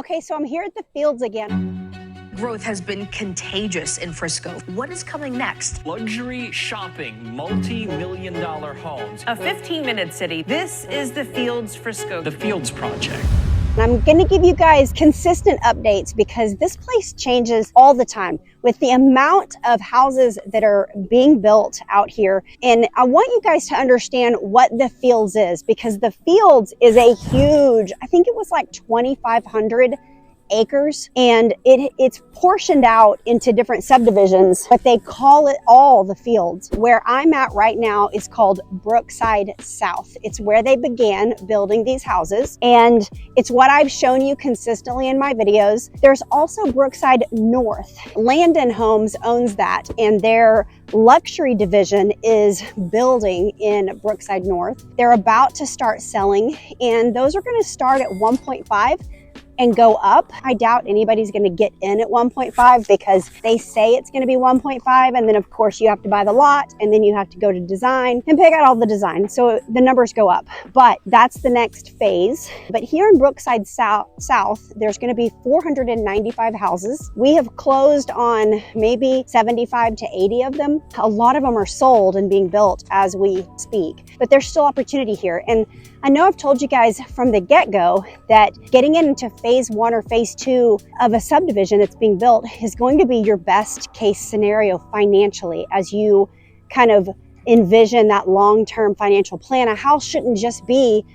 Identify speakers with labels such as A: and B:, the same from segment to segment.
A: Okay, so I'm here at the fields again.
B: Growth has been contagious in Frisco. What is coming next?
C: Luxury shopping, multi-million-dollar homes.
D: A 15-minute city. This is the Fields Frisco.
C: The Fields Project.
A: I'm gonna give you guys consistent updates because this place changes all the time with the amount of houses that are being built out here. And I want you guys to understand what the Fields is, because the Fields is a huge, I think it was like 2,500 acres, and it's portioned out into different subdivisions, but they call it all the Fields. Where I'm at right now is called Brookside South. It's where they began building these houses, and it's what I've shown you consistently in my videos. There's also Brookside North. Landon Homes owns that, and their luxury division is building in Brookside North. They're about to start selling, and those are going to start at 1.5 and go up. I doubt anybody's going to get in at 1.5 because they say it's going to be 1.5, and then of course you have to buy the lot, and then you have to go to design and pick out all the design, so the numbers go up. But that's the next phase. But here in Brookside South, there's going to be 495 houses. We have closed on maybe 75 to 80 of them. A lot of them are sold and being built as we speak, but there's still opportunity here. And I know I've told you guys from the get-go that getting into phase 1 or phase 2 of a subdivision that's being built is going to be your best case scenario financially as you kind of envision that long-term financial plan. A house shouldn't just be,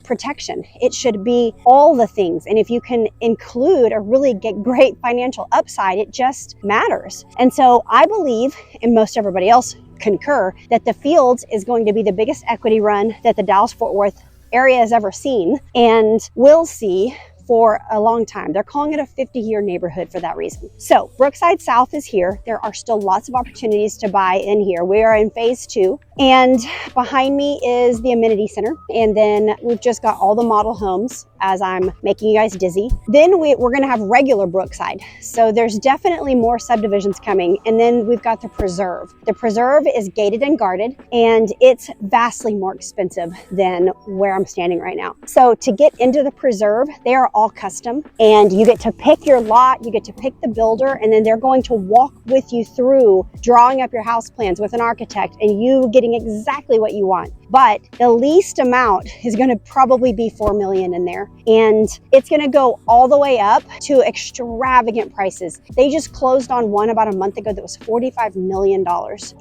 A: protection. It should be all the things. And if you can include a really great financial upside, it just matters. And so I believe, and most everybody else concur, that the Fields is going to be the biggest equity run that the Dallas-Fort Worth area has ever seen and will see for a long time. They're calling it a 50-year neighborhood for that reason. So Brookside South is here. There are still lots of opportunities to buy in here. We are in phase 2, and behind me is the amenity center. And then we've just got all the model homes as I'm making you guys dizzy. Then we're gonna have regular Brookside. So there's definitely more subdivisions coming. And then we've got the Preserve. The Preserve is gated and guarded, and it's vastly more expensive than where I'm standing right now. So to get into the Preserve, they are all custom, and you get to pick your lot, you get to pick the builder, and then they're going to walk with you through drawing up your house plans with an architect and you getting exactly what you want. But the least amount is going to probably be $4 million in there, and it's going to go all the way up to extravagant prices. They just closed on one about a month ago that was $45 million.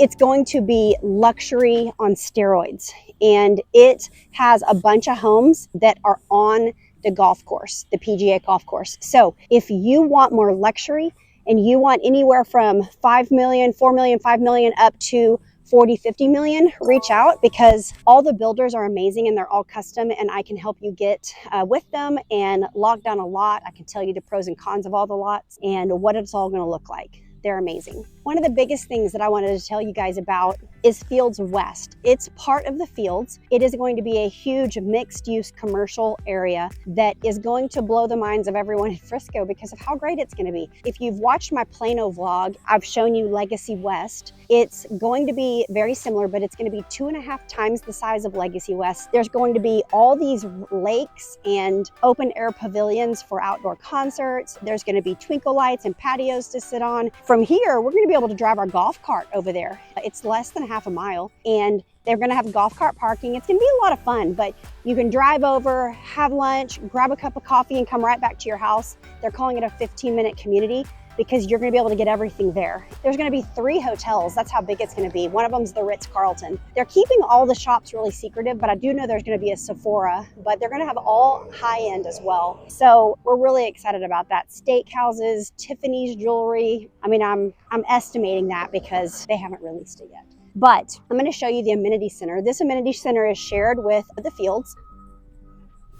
A: It's going to be luxury on steroids, and it has a bunch of homes that are on the golf course, the PGA golf course. So if you want more luxury and you want anywhere from 5 million, 4 million, 5 million up to 40, 50 million, reach out, because all the builders are amazing and they're all custom, and I can help you get with them and lock down a lot. I can tell you the pros and cons of all the lots and what it's all going to look like. They're amazing. One of the biggest things that I wanted to tell you guys about is Fields West. It's part of the Fields. It is going to be a huge mixed-use commercial area that is going to blow the minds of everyone in Frisco because of how great it's going to be. If you've watched my Plano vlog, I've shown you Legacy West. It's going to be very similar, but it's going to be 2.5 times the size of Legacy West. There's going to be all these lakes and open air pavilions for outdoor concerts. There's going to be twinkle lights and patios to sit on. From here, we're going to be able to drive our golf cart over there. It's less than half a mile, and they're going to have golf cart parking. It's going to be a lot of fun, but you can drive over, have lunch, grab a cup of coffee, and come right back to your house. They're calling it a 15-minute community because you're going to be able to get everything there. There's going to be 3 hotels. That's how big it's going to be. One of them's the Ritz-Carlton. They're keeping all the shops really secretive, but I do know there's going to be a Sephora, but they're going to have all high-end as well. So we're really excited about that. Steakhouses, Tiffany's jewelry. I mean, I'm estimating that because they haven't released it yet. But I'm going to show you the amenity center. This amenity center is shared with the Fields.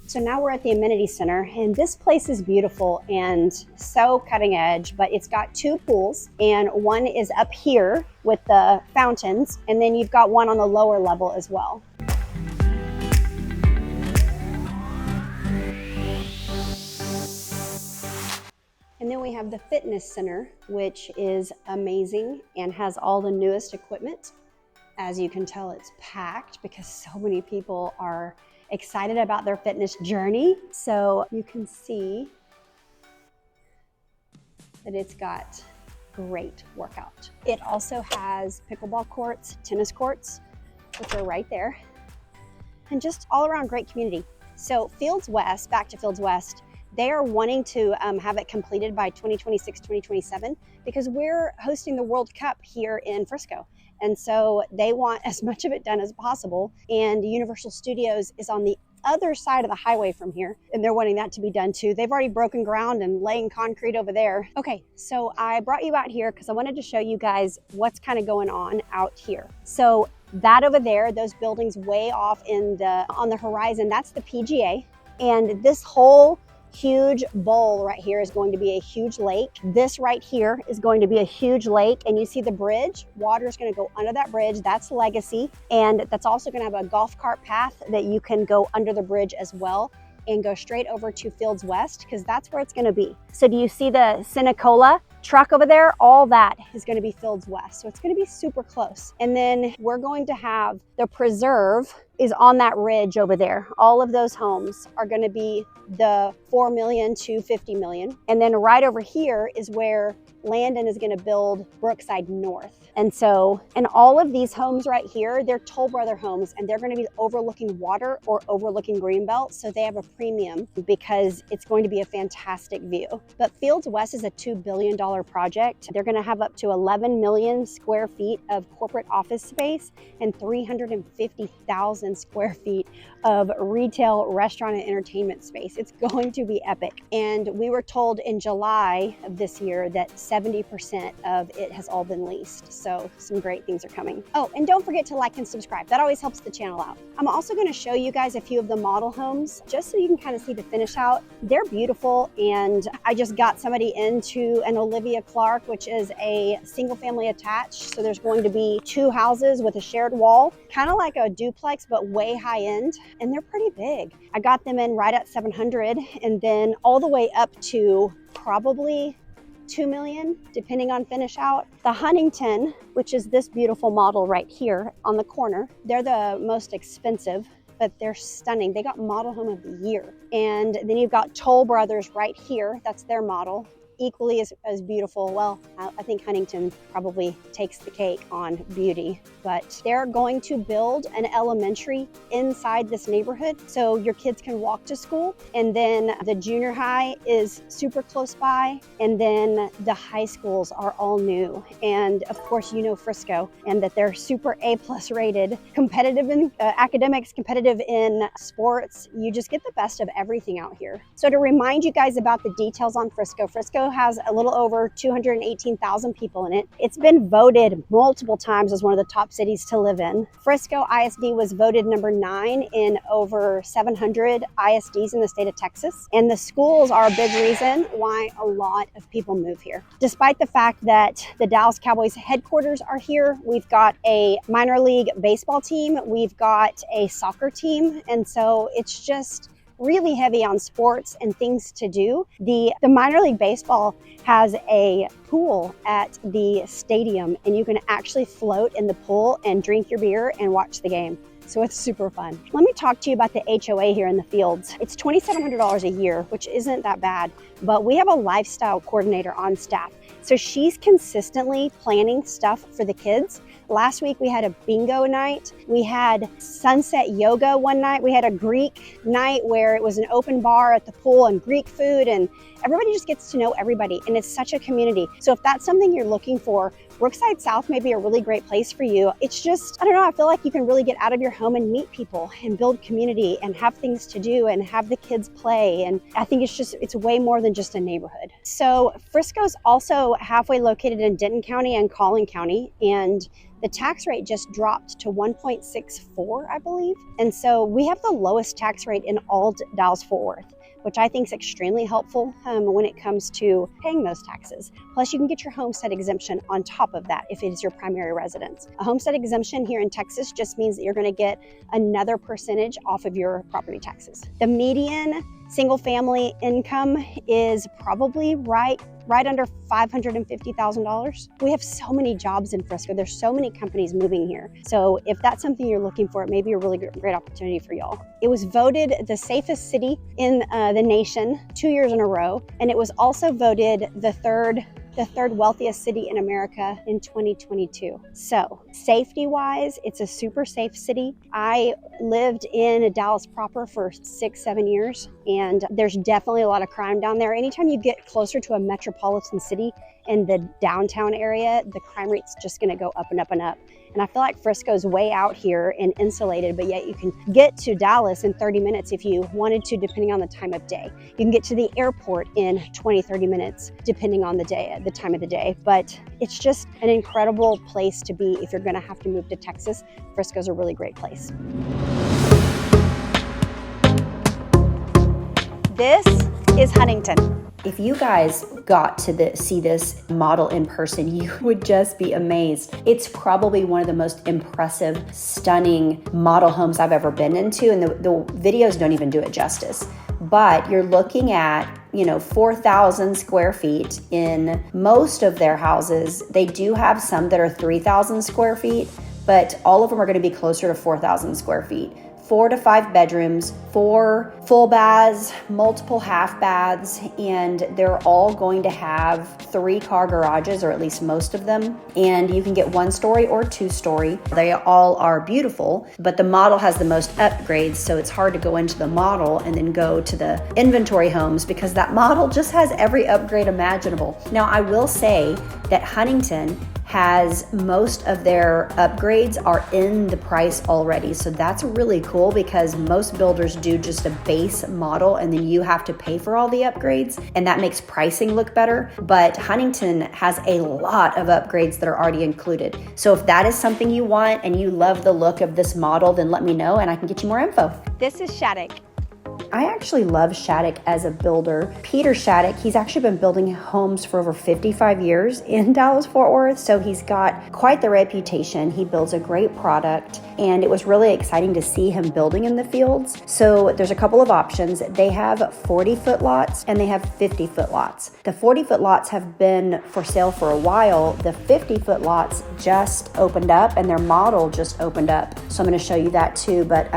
A: So now we're at the amenity center, and this place is beautiful and so cutting edge, but it's got 2 pools, and one is up here with the fountains, and then you've got one on the lower level as well. And then we have the fitness center, which is amazing and has all the newest equipment. As you can tell, it's packed because so many people are excited about their fitness journey. So you can see that it's got great workout. It also has pickleball courts, tennis courts, which are right there, and just all around great community. So Fields West, back to Fields West, they are wanting to have it completed by 2026, 2027, because we're hosting the World Cup here in Frisco. And so they want as much of it done as possible. And Universal Studios is on the other side of the highway from here, and they're wanting that to be done too. They've already broken ground and laying concrete over there. Okay, so I brought you out here because I wanted to show you guys what's kind of going on out here. So that over there, those buildings way off on the horizon, that's the PGA. And this whole huge bowl right here is going to be a huge lake. This right here is going to be a huge lake, and you see the bridge, water is going to go under that bridge. That's Legacy, and that's also going to have a golf cart path that you can go under the bridge as well and go straight over to Fields West, because that's where it's going to be. So do you see the Cinecola truck over there? All that is going to be Fields West, so it's going to be super close. And then we're going to have the preserve is on that ridge over there. All of those homes are going to be the 4 million to 50 million. And then right over here is where Landon is going to build Brookside North. And so, and all of these homes right here, they're Toll Brother homes, and they're going to be overlooking water or overlooking Greenbelt. So they have a premium because it's going to be a fantastic view. But Fields West is a $2 billion project. They're going to have up to 11 million square feet of corporate office space and 350,000 square feet of retail, restaurant, and entertainment space. It's going to be epic. And we were told in July of this year that 70% of it has all been leased. So some great things are coming. Oh, and don't forget to like and subscribe. That always helps the channel out. I'm also going to show you guys a few of the model homes just so you can kind of see the finish out. They're beautiful, and I just got somebody into an Olivia Clark, which is a single family attached. So there's going to be 2 houses with a shared wall, kind of like a duplex, but way high end, and they're pretty big. I got them in right at 700, and then all the way up to probably 2 million, depending on finish out. The Huntington, which is this beautiful model right here on the corner, they're the most expensive, but they're stunning. They got Model Home of the Year. And then you've got Toll Brothers right here. That's their model. Equally as beautiful. Well, I think Huntington probably takes the cake on beauty, but they're going to build an elementary inside this neighborhood so your kids can walk to school. And then the junior high is super close by. And then the high schools are all new. And of course, you know Frisco, and that they're super A+ rated, competitive in academics, competitive in sports. You just get the best of everything out here. So to remind you guys about the details on Frisco, Frisco has a little over 218,000 people in it. It's been voted multiple times as one of the top cities to live in. Frisco ISD was voted number 9 in over 700 ISDs in the state of Texas. And the schools are a big reason why a lot of people move here. Despite the fact that the Dallas Cowboys headquarters are here, we've got a minor league baseball team, we've got a soccer team, and so it's just really heavy on sports and things to do. The minor league baseball has a pool at the stadium, and you can actually float in the pool and drink your beer and watch the game. So it's super fun. Let me talk to you about the HOA here in the Fields. It's $2,700 a year, which isn't that bad, but we have a lifestyle coordinator on staff. So she's consistently planning stuff for the kids. Last week we had a bingo night. We had sunset yoga one night. We had a Greek night where it was an open bar at the pool and Greek food, and everybody just gets to know everybody, and it's such a community. So if that's something you're looking for, Brookside South may be a really great place for you. It's just, I don't know, I feel like you can really get out of your home and meet people and build community and have things to do and have the kids play. And I think it's way more than just a neighborhood. So Frisco's also halfway located in Denton County and Collin County, and the tax rate just dropped to 1.64, I believe. And so we have the lowest tax rate in all Dallas-Fort Worth, which I think is extremely helpful when it comes to paying those taxes. Plus, you can get your homestead exemption on top of that if it is your primary residence. A homestead exemption here in Texas just means that you're going to get another percentage off of your property taxes. The median Single family income is probably right under $550,000. We have so many jobs in Frisco. There's so many companies moving here. So if that's something you're looking for, it may be a really great opportunity for y'all. It was voted the safest city in the nation 2 years in a row. And it was also voted the third wealthiest city in America in 2022. So safety-wise, it's a super safe city. I lived in Dallas proper for 6-7 years, and there's definitely a lot of crime down there. Anytime you get closer to a metropolitan city in the downtown area, the crime rate's just gonna go up and up and up. And I feel like Frisco's way out here and insulated, but yet you can get to Dallas in 30 minutes if you wanted to, depending on the time of day. You can get to the airport in 20-30 minutes, depending on the time of the day. But it's just an incredible place to be if you're gonna have to move to Texas. Frisco's a really great place. This is Huntington.
E: If you guys got to see this model in person, you would just be amazed. It's probably one of the most impressive, stunning model homes I've ever been into, and the videos don't even do it justice. But you're looking at 4,000 square feet in most of their houses. They do have some that are 3,000 square feet, but all of them are going to be closer to 4,000 square feet. 4 to 5 bedrooms, 4 full baths, multiple half baths, and they're all going to have 3-car garages, or at least most of them. And you can get 1-story or 2-story. They all are beautiful, but the model has the most upgrades, so it's hard to go into the model and then go to the inventory homes because that model just has every upgrade imaginable. Now, I will say that Huntington has most of their upgrades are in the price already. So that's really cool because most builders do just a base model and then you have to pay for all the upgrades, and that makes pricing look better. But Huntington has a lot of upgrades that are already included. So if that is something you want and you love the look of this model, then let me know and I can get you more info.
A: This is Shattuck.
E: I actually love Shattuck as a builder. Peter Shattuck, he's actually been building homes for over 55 years in Dallas-Fort Worth, so he's got quite the reputation. He builds a great product, and it was really exciting to see him building in the fields. So there's a couple of options. They have 40-foot lots and they have 50-foot lots. The 40-foot lots have been for sale for a while. The 50-foot lots just opened up and their model just opened up. So I'm going to show you that too. But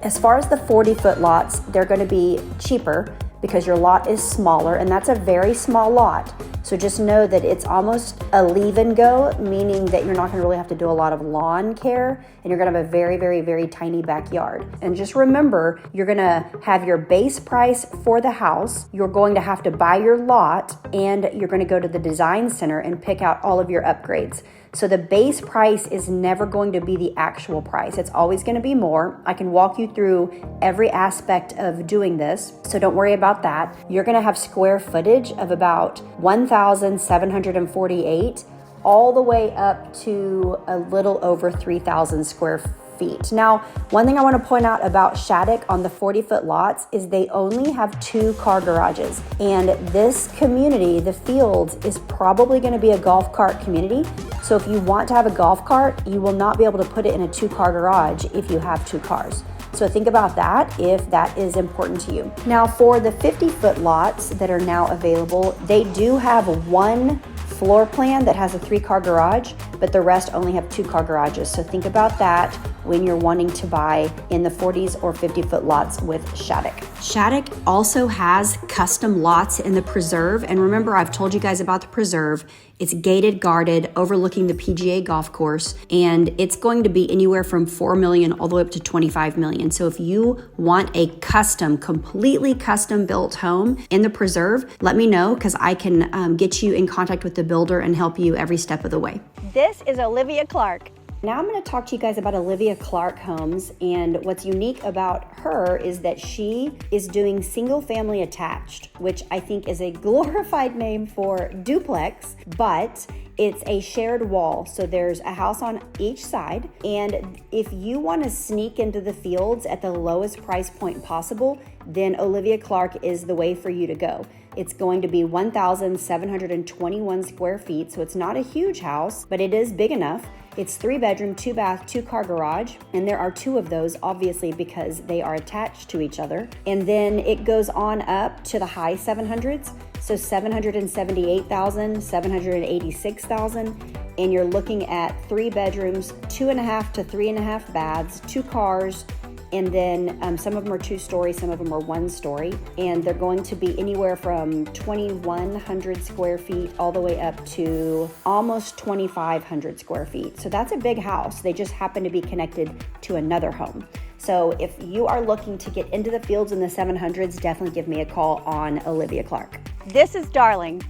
E: as far as the 40-foot lots, they're going to be cheaper because your lot is smaller, and that's a very small lot. So just know that it's almost a leave and go, meaning that you're not going to really have to do a lot of lawn care, and you're going to have a very, very, very tiny backyard. And just remember, you're going to have your base price for the house, you're going to have to buy your lot, and you're going to go to the design center and pick out all of your upgrades. So the base price is never going to be the actual price. It's always going to be more. I can walk you through every aspect of doing this, so don't worry about that. You're going to have square footage of about 1,748 all the way up to a little over 3,000 square feet. Now, one thing I want to point out about Shattuck on the 40-foot lots is they only have 2-car garages. And this community, the Fields, is probably going to be a golf cart community. So if you want to have a golf cart, you will not be able to put it in a 2-car garage if you have 2 cars. So think about that if that is important to you. Now, for the 50-foot lots that are now available, they do have one floor plan that has a 3-car garage, but the rest only have 2-car garages. So think about that when you're wanting to buy in the 40s or 50-foot lots with Shattuck. Shattuck also has custom lots in the preserve. And remember, I've told you guys about the preserve. It's gated, guarded, overlooking the PGA golf course, and it's going to be anywhere from $4 million all the way up to $25 million. So if you want a completely custom built home in the preserve, let me know because I can get you in contact with the builder and help you every step of the way.
A: This is Olivia Clark.
E: Now I'm going to talk to you guys about Olivia Clark Homes, and what's unique about her is that she is doing single family attached, which I think is a glorified name for duplex, but it's a shared wall. So there's a house on each side, and if you want to sneak into the Fields at the lowest price point possible, then Olivia Clark is the way for you to go. It's going to be 1,721 square feet, so it's not a huge house, but it is big enough. It's 3-bedroom, 2-bath, 2-car garage, and there are 2 of those, obviously, because they are attached to each other. And then it goes on up to the high 700s, so 778,000, 786,000, and you're looking at 3 bedrooms, 2.5 to 3.5 baths, 2 cars, and then some of them are 2-story, some of them are 1-story, and they're going to be anywhere from 2,100 square feet all the way up to almost 2,500 square feet. So that's a big house. They just happen to be connected to another home. So if you are looking to get into the fields in the 700s, definitely give me a call on Olivia Clark.
A: This is Darling.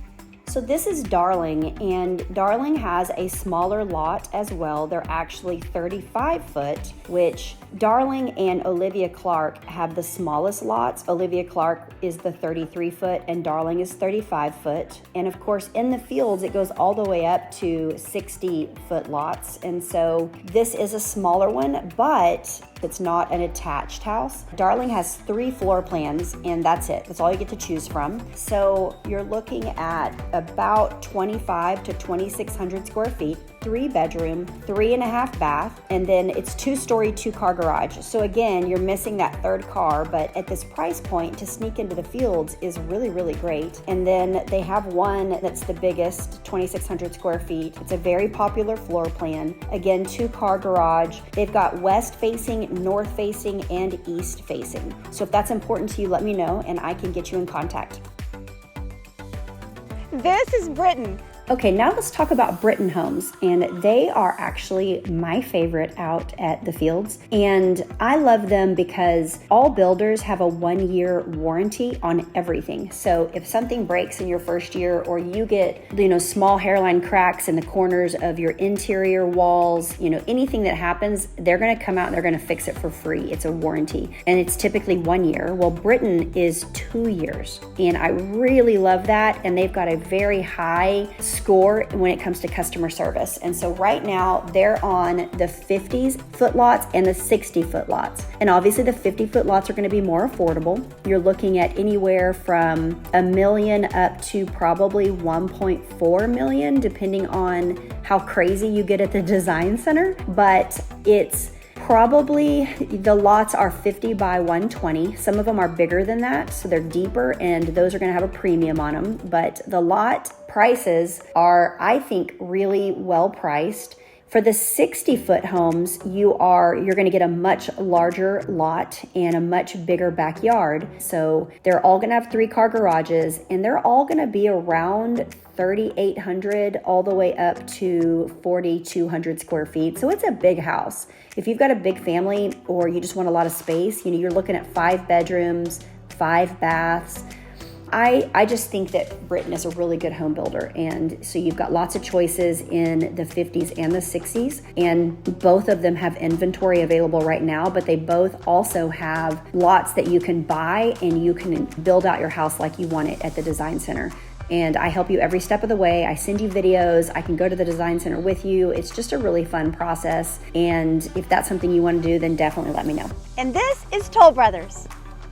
E: So this is Darling, and Darling has a smaller lot as well. They're actually 35 foot, which Darling and Olivia Clark have the smallest lots. Olivia Clark is the 33 foot and Darling is 35 foot. And of course, in the fields, it goes all the way up to 60 foot lots. And so this is a smaller one, but it's not an attached house. Darling has 3 floor plans, and that's it. That's all you get to choose from. So you're looking at about 25 to 2,600 square feet, 3 bedroom, 3.5 bath, and then it's 2-story, 2-car garage. So again, you're missing that 3rd car, but at this price point, to sneak into the fields is really, really great. And then they have one that's the biggest, 2,600 square feet. It's a very popular floor plan. Again, 2-car garage. They've got west facing, north facing, and east facing. So if that's important to you, let me know and I can get you in contact.
A: This is Britain.
E: Okay, now let's talk about Britton Homes, and they are actually my favorite out at the fields, and I love them because all builders have a 1-year warranty on everything. So if something breaks in your first year, or you get, small hairline cracks in the corners of your interior walls, anything that happens, they're going to come out and they're going to fix it for free. It's a warranty, and it's typically 1 year. Well, Britton is 2 years, and I really love that, and they've got a very high score when it comes to customer service. And so right now they're on the 50 foot lots and the 60 foot lots. And obviously the 50 foot lots are going to be more affordable. You're looking at anywhere from $1 million up to probably $1.4 million, depending on how crazy you get at the design center. But it's probably, the lots are 50 by 120. Some of them are bigger than that, so they're deeper, and those are going to have a premium on them. But the lot prices are, I think, really well priced. For the 60-foot homes, you're going to get a much larger lot and a much bigger backyard. So they're all going to have 3-car garages, and they're all going to be around 3,800 all the way up to 4,200 square feet. So it's a big house. If you've got a big family or you just want a lot of space, you're looking at 5 bedrooms, 5 baths. I just think that Britton is a really good home builder. And so you've got lots of choices in the 50s and the 60s, and both of them have inventory available right now, but they both also have lots that you can buy and you can build out your house like you want it at the design center. And I help you every step of the way. I send you videos. I can go to the design center with you. It's just a really fun process. And if that's something you want to do, then definitely let me know.
A: And this is Toll Brothers.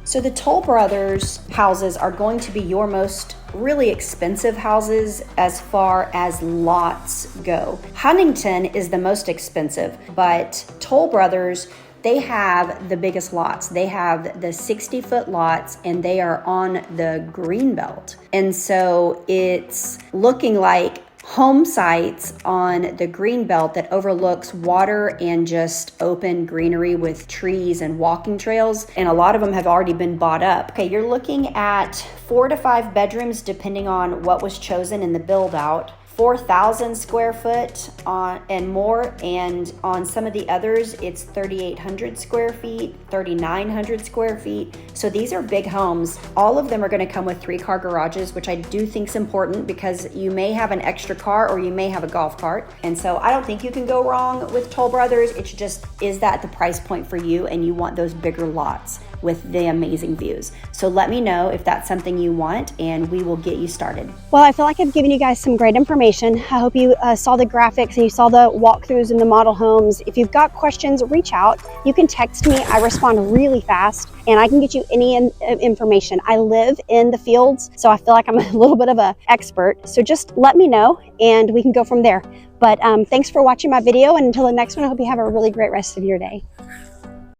E: So the Toll Brothers houses are going to be your most really expensive houses as far as lots go. Huntington is the most expensive, but Toll Brothers, they have the biggest lots. They have the 60-foot lots, and they are on the greenbelt. And so it's looking like home sites on the greenbelt that overlooks water and just open greenery with trees and walking trails. And a lot of them have already been bought up. Okay, you're looking at 4 to 5 bedrooms depending on what was chosen in the build out. 4,000 square foot and more, and on some of the others it's 3,800 square feet, 3,900 square feet. So these are big homes. All of them are going to come with 3-car garages, which I do think is important because you may have an extra car or you may have a golf cart. And so I don't think you can go wrong with Toll Brothers. It's just, is that the price point for you and you want those bigger lots? with the amazing views. So let me know if that's something you want and we will get you started.
A: Well, I feel like I've given you guys some great information. I hope you saw the graphics and you saw the walkthroughs in the model homes. If you've got questions, reach out. You can text me. I respond really fast and I can get you any information. I live in the fields, so I feel like I'm a little bit of an expert. So just let me know and we can go from there. But thanks for watching my video, and until the next one, I hope you have a really great rest of your day.